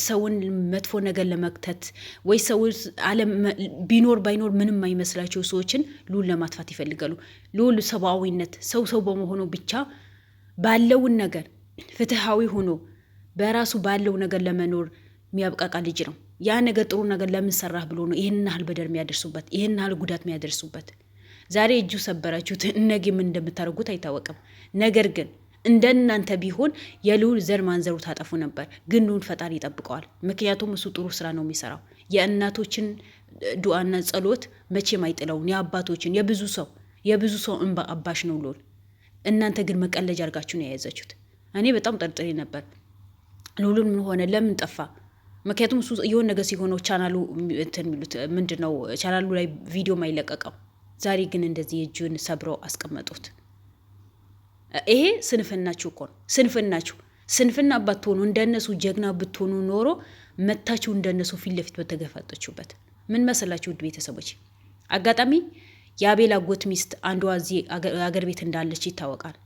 ሰውን መጥፎ ነገር ለመክተት ወይ ሰው ዓለም ቢኖር ባይኖር ምንም አይመስላቸው ሰዎችን ልዑል ለማጥፋት ይፈልጋሉ። ልዑል ሰብአዊነት ሰው በመሆኑ ብቻ ባለውን ነገር ፍትሃዊ ሆኖ በራሱ ባለው ነገር ለመኖር የሚያብቃቃ ልጅ ነው። ያ ነገር ጥሩ ነገር ለምን ሰራህ ብሎ ነው ይህን ያህል በደር የሚያደርሱበት፣ ይህን ያህል ጉዳት የሚያደርሱበት። ዛሬ እጁ ሰበራችሁት፣ ነገ ምን እንደምታደርጉት አይታወቅም። ነገር ግን እንደናንተ ቢሆን የልዑል ዘር ማንዘሩ ታጠፉ ነበር። ግን ልዑል ፈጣሪ ይጠብቀዋል። ምክንያቱም እሱ ጥሩ ስራ ነው የሚሰራው። የእናቶችን ዱዓና ጸሎት መቼም አይጥለውን። የአባቶችን የብዙ ሰው እንባ አባሽ ነው ልዑል። እናንተ ግን መቀለጃ አድርጋችሁ ነው የያዛችሁት። እኔ በጣም ጠርጥሬ ነበር ልዑልን ምን ሆነ ለምን ጠፋ? ምክንያቱም እሱ የሆነ ነገር ሲሆነው ቻናሉ እንትን የሚሉት ምንድነው ቻናሉ ላይ ቪዲዮ ማይለቀቀው። ዛሬ ግን እንደዚህ እጁን ሰብረው አስቀመጡት። ይሄ ስንፍናችሁ እኮ ነው። ስንፍና ባትሆኑ እንደነሱ ጀግና ብትሆኑ ኖሮ መታችሁ እንደነሱ ፊት ለፊት በተገፋጠችሁበት። ምን መሰላችሁ ውድ ቤተሰቦች፣ አጋጣሚ የአቤል አጎት ሚስት አንዷ እዚህ አገር ቤት እንዳለች ይታወቃል።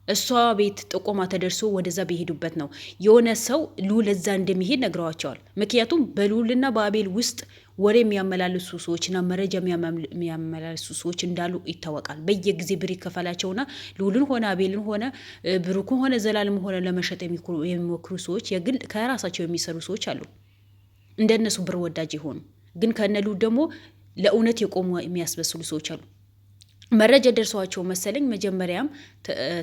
እሷ ቤት ጥቆማ ተደርሶ ወደዛ በሄዱበት ነው የሆነ ሰው ልዑል እዛ እንደሚሄድ ነግረዋቸዋል። ምክንያቱም በልዑልና በአቤል ውስጥ ወሬ የሚያመላልሱ ሰዎችና መረጃ የሚያመላልሱ ሰዎች እንዳሉ ይታወቃል። በየጊዜ ብር ይከፈላቸውና ልዑልን ሆነ አቤልን ሆነ ብሩክን ሆነ ዘላለም ሆነ ለመሸጥ የሚሞክሩ ሰዎች የግል ከራሳቸው የሚሰሩ ሰዎች አሉ፣ እንደነሱ ብር ወዳጅ የሆኑ ግን ከነ ልዑል ደግሞ ለእውነት የቆሙ የሚያስበስሉ ሰዎች አሉ። መረጃ ደርሰዋቸው መሰለኝ መጀመሪያም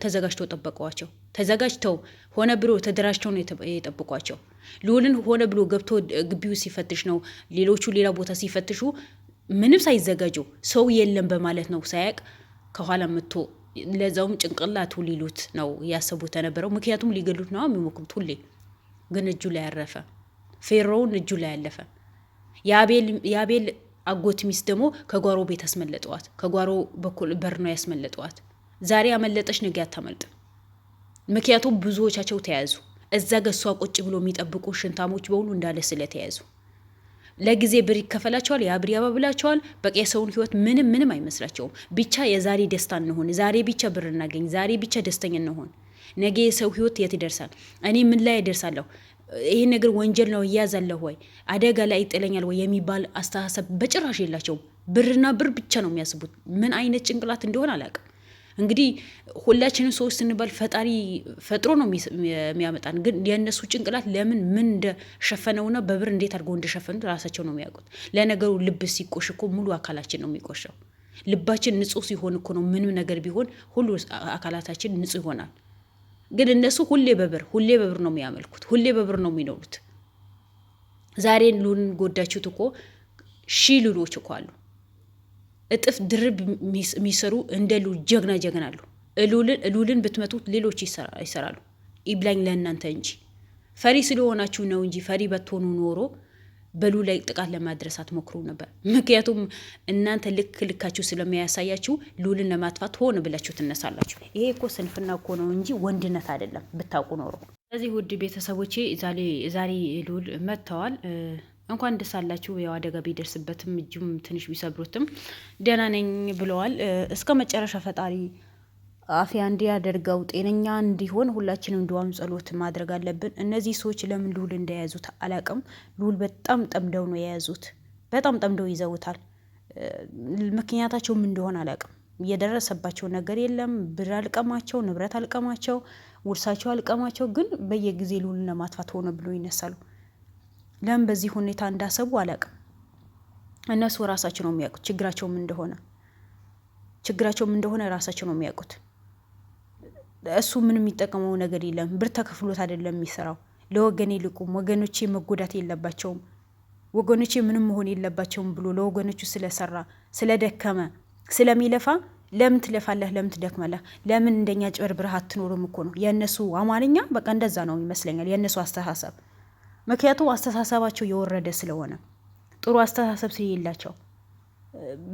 ተዘጋጅተው ጠበቀዋቸው። ተዘጋጅተው ሆነ ብሎ ተደራጅተው ነው የጠብቋቸው። ልዑልን ሆነ ብሎ ገብቶ ግቢው ሲፈትሽ ነው ሌሎቹ ሌላ ቦታ ሲፈትሹ ምንም ሳይዘጋጁ ሰው የለም በማለት ነው ሳያቅ ከኋላ መጥቶ ለዛውም ጭንቅላቱ ሊሉት ነው ያሰቡት የነበረው። ምክንያቱም ሊገሉት ነው የሚሞክሩት ሁሌ። ግን እጁ ላይ ያረፈ ፌሮውን እጁ ላይ ያለፈ የአቤል አጎት ሚስት ደግሞ ከጓሮ ቤት አስመለጠዋት። ከጓሮ በኩል በር ነው ያስመለጠዋት። ዛሬ ያመለጠች ነገ አታመልጥም። ምክንያቱም ብዙዎቻቸው ተያዙ። እዛ ገሷ ቁጭ ብሎ የሚጠብቁ ሽንታሞች በሙሉ እንዳለ ስለተያዙ ለጊዜ ብር ይከፈላቸዋል፣ የአብር ያባብላቸዋል። በቃ የሰውን ህይወት ምንም አይመስላቸውም። ብቻ የዛሬ ደስታ እንሆን፣ ዛሬ ብቻ ብር እናገኝ፣ ዛሬ ብቻ ደስተኛ እንሆን። ነገ የሰው ህይወት የት ይደርሳል? እኔ ምን ላይ ይደርሳለሁ? ይሄ ነገር ወንጀል ነው እያዛለሁ ወይ አደጋ ላይ ይጥለኛል ወይ የሚባል አስተሳሰብ በጭራሽ የላቸውም። ብርና ብር ብቻ ነው የሚያስቡት። ምን አይነት ጭንቅላት እንደሆነ አላውቅም። እንግዲህ ሁላችንም ሰዎች ስንባል ፈጣሪ ፈጥሮ ነው የሚያመጣን። ግን የእነሱ ጭንቅላት ለምን ምን እንደሸፈነውና በብር እንዴት አድርገው እንደሸፈኑት ራሳቸው ነው የሚያውቁት። ለነገሩ ልብ ሲቆሽ እኮ ሙሉ አካላችን ነው የሚቆሸው። ልባችን ንጹህ ሲሆን እኮ ነው ምንም ነገር ቢሆን ሁሉ አካላታችን ንጹህ ይሆናል። ግን እነሱ ሁሌ በብር ነው የሚያመልኩት፣ ሁሌ በብር ነው የሚኖሩት። ዛሬ ልዑልን ጎዳችሁት እኮ ሺህ ልዑሎች እኮ አሉ፣ እጥፍ ድርብ የሚሰሩ እንደ ልዑል ጀግና አሉ። ልዑልን ብትመቱት ሌሎች ይሰራሉ። ይብላኝ ለእናንተ እንጂ ፈሪ ስለሆናችሁ ነው እንጂ ፈሪ በትሆኑ ኖሮ በልዑል ላይ ጥቃት ለማድረስ አትሞክሩ ነበር። ምክንያቱም እናንተ ልካችሁ ስለሚያሳያችሁ ልዑልን ለማጥፋት ሆነ ብላችሁ ትነሳላችሁ። ይሄ እኮ ስንፍና እኮ ነው እንጂ ወንድነት አይደለም ብታውቁ ኖሮ። ስለዚህ ውድ ቤተሰቦቼ ዛሬ ልዑል መጥተዋል። እንኳን ደስ አላችሁ። ያው አደጋ ቢደርስበትም እጁም ትንሽ ቢሰብሩትም ደህና ነኝ ብለዋል። እስከ መጨረሻ ፈጣሪ አፍያ እንዲያደርገው ጤነኛ እንዲሆን ሁላችንም ድዋም ጸሎት ማድረግ አለብን። እነዚህ ሰዎች ለምን ልዑል እንደያዙት አላቅም። ልዑል በጣም ጠምደው ነው የያዙት፣ በጣም ጠምደው ይዘውታል። ምክንያታቸው ምን እንደሆነ አላቅም። እየደረሰባቸው ነገር የለም። ብር አልቀማቸው፣ ንብረት አልቀማቸው፣ ውርሳቸው አልቀማቸው። ግን በየጊዜ ልዑልን ለማጥፋት ሆነ ብሎ ይነሳሉ። ለምን በዚህ ሁኔታ እንዳሰቡ አላቅም። እነሱ ራሳቸው ነው የሚያውቁት ችግራቸውም እንደሆነ ራሳቸው ነው የሚያውቁት። እሱ ምንም የሚጠቀመው ነገር የለም። ብር ተከፍሎት አይደለም የሚሰራው። ለወገኔ ልቁም፣ ወገኖቼ መጎዳት የለባቸውም፣ ወገኖቼ ምንም መሆን የለባቸውም ብሎ ለወገኖቹ ስለሰራ ስለደከመ ስለሚለፋ ለምን ትለፋለህ? ለምን ትደክመለህ? ለምን እንደኛ ጭበርብረህ አትኖርም እኮ ነው የእነሱ አማርኛ። በቃ እንደዛ ነው ይመስለኛል የእነሱ አስተሳሰብ። ምክንያቱም አስተሳሰባቸው የወረደ ስለሆነ ጥሩ አስተሳሰብ ስለሌላቸው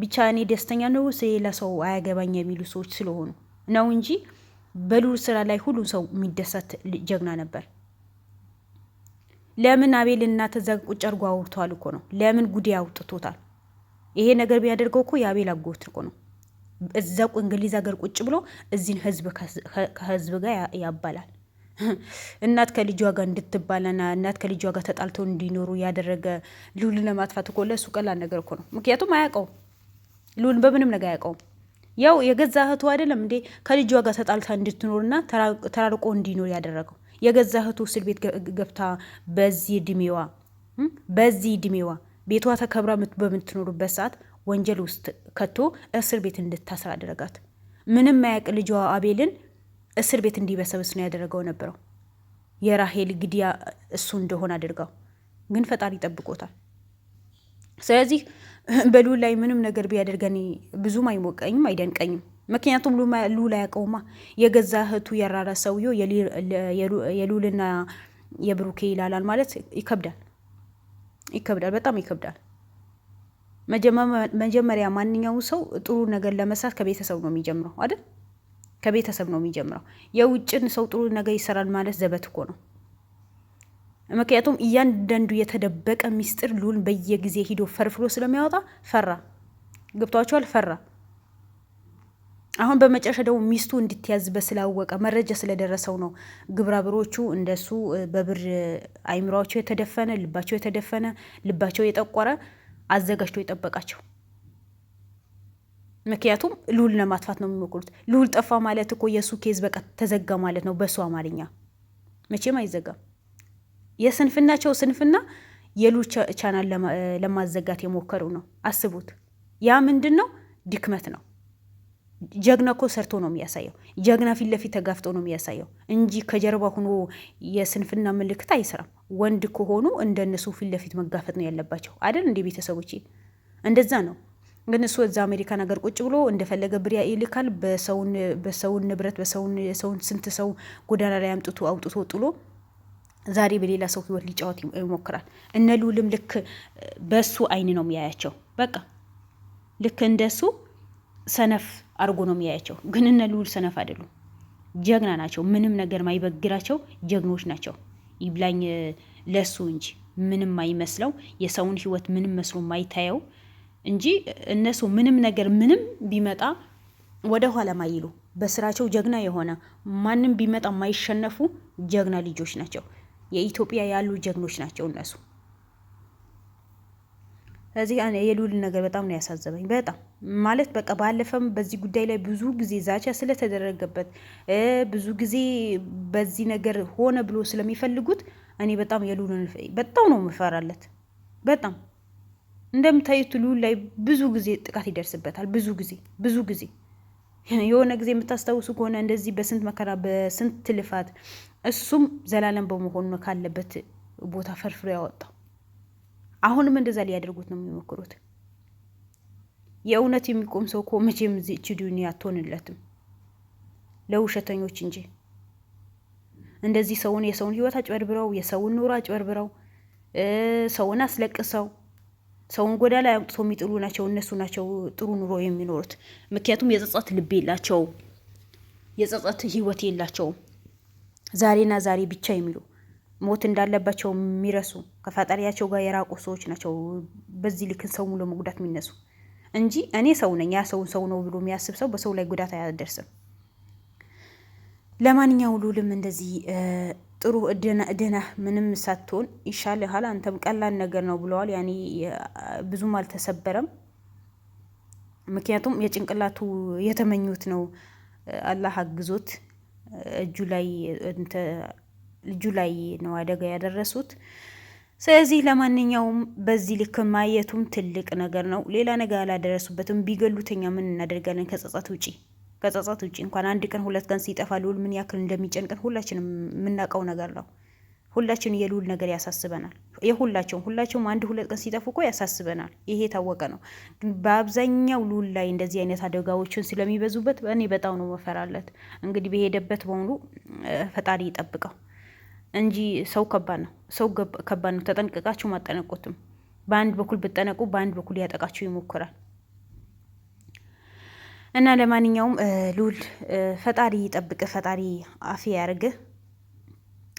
ብቻ እኔ ደስተኛ ነው ስለሌላ ሰው አያገባኝ የሚሉ ሰዎች ስለሆኑ ነው እንጂ በልዑል ስራ ላይ ሁሉ ሰው የሚደሰት ጀግና ነበር። ለምን አቤል እናት እዛ ቁጭ አድርጎ አውርተዋል እኮ ነው። ለምን ጉዴ አውጥቶታል። ይሄ ነገር ቢያደርገው እኮ የአቤል አጎት እኮ ነው። እዛ እንግሊዝ ሀገር ቁጭ ብሎ እዚህን ህዝብ ከህዝብ ጋር ያባላል። እናት ከልጇ ጋር እንድትባለና እናት ከልጇ ጋር ተጣልተው እንዲኖሩ ያደረገ ልዑልን ለማጥፋት እኮ ለእሱ ቀላል ነገር እኮ ነው። ምክንያቱም አያውቀውም፣ ልዑልን በምንም ነገር አያውቀውም። ያው የገዛ እህቱ አይደለም እንዴ ከልጇ ጋር ተጣልታ እንድትኖርና ተራርቆ እንዲኖር ያደረገው። የገዛ እህቱ እስር ቤት ገብታ በዚህ እድሜዋ ቤቷ ተከብራ በምትኖሩበት ሰዓት ወንጀል ውስጥ ከቶ እስር ቤት እንድታስር አደረጋት። ምንም ማያውቅ ልጇ አቤልን እስር ቤት እንዲበሰብስ ነው ያደረገው ነበረው። የራሄል ግድያ እሱ እንደሆነ አድርገው፣ ግን ፈጣሪ ጠብቆታል። ስለዚህ በልዑል ላይ ምንም ነገር ቢያደርገን ብዙም አይሞቀኝም አይደንቀኝም። ምክንያቱም ልዑል አያውቀውማ። የገዛ እህቱ የራራ ሰውዬው የልዑልና የብሩኬ ይላላል ማለት ይከብዳል፣ በጣም ይከብዳል። መጀመሪያ ማንኛውም ሰው ጥሩ ነገር ለመስራት ከቤተሰብ ነው የሚጀምረው አይደል? ከቤተሰብ ነው የሚጀምረው። የውጭን ሰው ጥሩ ነገር ይሰራል ማለት ዘበት እኮ ነው። ምክንያቱም እያንዳንዱ የተደበቀ ሚስጥር ልዑል በየጊዜ ሂዶ ፈርፍሮ ስለሚያወጣ ፈራ። ገብቷቸዋል? ፈራ። አሁን በመጨረሻ ደግሞ ሚስቱ እንድትያዝበት ስላወቀ መረጃ ስለደረሰው ነው ግብረአበሮቹ እንደሱ በብር አይምሯቸው የተደፈነ ልባቸው የተደፈነ ልባቸው የጠቆረ አዘጋጅቶ የጠበቃቸው። ምክንያቱም ልዑል ለማጥፋት ነው የሚሞክሩት። ልዑል ጠፋ ማለት እኮ የእሱ ኬዝ በቃ ተዘጋ ማለት ነው። በሱ አማርኛ መቼም አይዘጋም። የስንፍናቸው ስንፍና የልዑል ቻናል ለማዘጋት የሞከሩ ነው። አስቡት። ያ ምንድን ነው? ድክመት ነው። ጀግና እኮ ሰርቶ ነው የሚያሳየው። ጀግና ፊት ለፊት ተጋፍጦ ነው የሚያሳየው እንጂ ከጀርባ ሆኖ የስንፍና ምልክት አይሰራም። ወንድ ከሆኑ እንደነሱ ፊት ለፊት መጋፈጥ ነው ያለባቸው አይደል? እንደ ቤተሰቦች እንደዛ ነው። ግን እሱ እዛ አሜሪካን ሀገር ቁጭ ብሎ እንደፈለገ ብር ይልካል። በሰውን ንብረት በሰውን ስንት ሰው ጎዳና ላይ አውጥቶ ጥሎ ዛሬ በሌላ ሰው ህይወት ሊጫወት ይሞክራል። እነ ልዑልም ልክ በሱ አይን ነው የሚያያቸው። በቃ ልክ እንደሱ ሰነፍ አርጎ ነው የሚያያቸው። ግን እነ ልዑል ሰነፍ አይደሉም፣ ጀግና ናቸው። ምንም ነገር ማይበግራቸው ጀግኖች ናቸው። ይብላኝ ለሱ እንጂ ምንም ማይመስለው የሰውን ህይወት ምንም መስሎ ማይታየው እንጂ እነሱ ምንም ነገር ምንም ቢመጣ ወደ ኋላ ማይሉ በስራቸው ጀግና የሆነ ማንም ቢመጣ ማይሸነፉ ጀግና ልጆች ናቸው። የኢትዮጵያ ያሉ ጀግኖች ናቸው እነሱ። ስለዚህ የልዑል ነገር በጣም ነው ያሳዘበኝ። በጣም ማለት በቃ ባለፈም በዚህ ጉዳይ ላይ ብዙ ጊዜ ዛቻ ስለተደረገበት ብዙ ጊዜ በዚህ ነገር ሆነ ብሎ ስለሚፈልጉት እኔ በጣም የልዑልን በጣም ነው የምፈራለት። በጣም እንደምታዩት ልዑል ላይ ብዙ ጊዜ ጥቃት ይደርስበታል። ብዙ ጊዜ የሆነ ጊዜ የምታስታውሱ ከሆነ እንደዚህ በስንት መከራ በስንት ልፋት እሱም ዘላለም በመሆኑ ካለበት ቦታ ፈርፍሮ ያወጣው። አሁንም እንደዛ ሊያደርጉት ነው የሚሞክሩት። የእውነት የሚቆም ሰው እኮ መቼም እዚች ዱንያ አትሆንለትም ለውሸተኞች እንጂ። እንደዚህ የሰውን ህይወት አጭበርብረው የሰውን ኑሮ አጭበርብረው ሰውን አስለቅሰው ሰውን ጎዳ ላይ አውጥቶ የሚጥሉ ናቸው። እነሱ ናቸው ጥሩ ኑሮ የሚኖሩት። ምክንያቱም የጸጸት ልብ የላቸውም፣ የጸጸት ህይወት የላቸውም። ዛሬና ዛሬ ብቻ የሚሉ ሞት እንዳለባቸው የሚረሱ ከፈጣሪያቸው ጋር የራቁ ሰዎች ናቸው። በዚህ ልክ ሰው ሙሉ መጉዳት የሚነሱ እንጂ እኔ ሰው ነኝ ያ ሰው ነው ብሎ የሚያስብ ሰው በሰው ላይ ጉዳት አያደርስም። ለማንኛውም ልዑልም እንደዚህ ጥሩ ደህና ምንም ሳትሆን ይሻልሃል፣ አንተም ቀላል ነገር ነው ብለዋል። ያኔ ብዙም አልተሰበረም። ምክንያቱም የጭንቅላቱ የተመኙት ነው አላህ አግዞት ልጁ ላይ ነው አደጋ ያደረሱት። ስለዚህ ለማንኛውም በዚህ ልክ ማየቱም ትልቅ ነገር ነው። ሌላ ነገር አላደረሱበትም። ቢገሉትኛ ምን እናደርጋለን? ከጸጸት ውጪ እንኳን አንድ ቀን ሁለት ቀን ሲጠፋ ልዑል ምን ያክል እንደሚጨንቀን ሁላችንም የምናውቀው ነገር ነው። ሁላችን የልዑል ነገር ያሳስበናል። ሁላቸውም አንድ ሁለት ቀን ሲጠፉ እኮ ያሳስበናል። ይሄ የታወቀ ነው። ግን በአብዛኛው ልዑል ላይ እንደዚህ አይነት አደጋዎችን ስለሚበዙበት እኔ በጣም ነው መፈራለት። እንግዲህ በሄደበት በሙሉ ፈጣሪ ይጠብቀው እንጂ ሰው ከባድ ነው። ተጠንቅቃችሁ ማጠነቁትም በአንድ በኩል ብጠነቁ በአንድ በኩል ያጠቃችሁ ይሞክራል። እና ለማንኛውም ልዑል ፈጣሪ ይጠብቅ፣ ፈጣሪ አፊ ያርግ።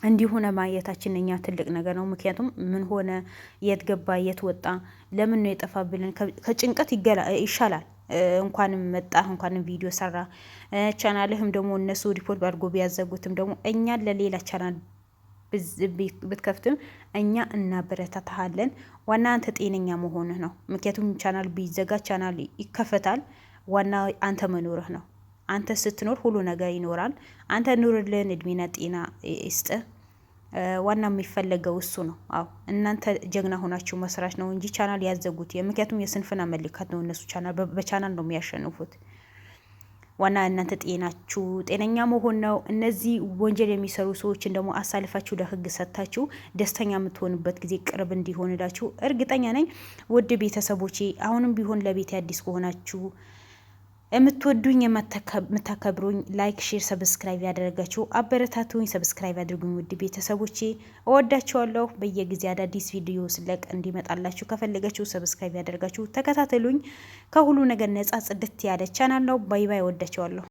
እንዲሆነ ማየታችን እኛ ትልቅ ነገር ነው። ምክንያቱም ምን ሆነ፣ የት ገባ፣ የት ወጣ፣ ለምን ነው የጠፋ ብለን ከጭንቀት ይሻላል። እንኳንም መጣ እንኳንም ቪዲዮ ሰራ። ቻናልህም ደግሞ እነሱ ሪፖርት አድርጎ ቢያዘጉትም ደግሞ እኛን ለሌላ ቻናል ብትከፍትም እኛ እናበረታታሃለን። ዋና አንተ ጤነኛ መሆንህ ነው። ምክንያቱም ቻናል ቢዘጋ ቻናል ይከፈታል። ዋና አንተ መኖርህ ነው። አንተ ስትኖር ሁሉ ነገር ይኖራል። አንተ ኑርልን፣ እድሜና ጤና ይስጥህ። ዋና የሚፈለገው እሱ ነው። አዎ እናንተ ጀግና ሆናችሁ መስራት ነው እንጂ ቻናል ያዘጉት። ምክንያቱም የስንፍና መለካት ነው። እነሱ በቻናል ነው የሚያሸንፉት። ዋና እናንተ ጤናችሁ ጤነኛ መሆን ነው። እነዚህ ወንጀል የሚሰሩ ሰዎችን ደግሞ አሳልፋችሁ ለህግ ሰጥታችሁ ደስተኛ የምትሆኑበት ጊዜ ቅርብ እንዲሆንላችሁ እርግጠኛ ነኝ። ውድ ቤተሰቦቼ አሁንም ቢሆን ለቤት አዲስ ከሆናችሁ የምትወዱኝ የምታከብሩኝ፣ ላይክ፣ ሼር፣ ሰብስክራይብ ያደረጋችሁ አበረታቱኝ። ሰብስክራይብ አድርጉኝ ውድ ቤተሰቦቼ፣ እወዳችኋለሁ። በየጊዜ አዳዲስ ቪዲዮ ስለቅ እንዲመጣላችሁ ከፈለጋችሁ ሰብስክራይብ ያደርጋችሁ ተከታተሉኝ። ከሁሉ ነገር ነጻ ጽድት ያለ ቻናል ነው። ባይ ባይ። እወዳችኋለሁ።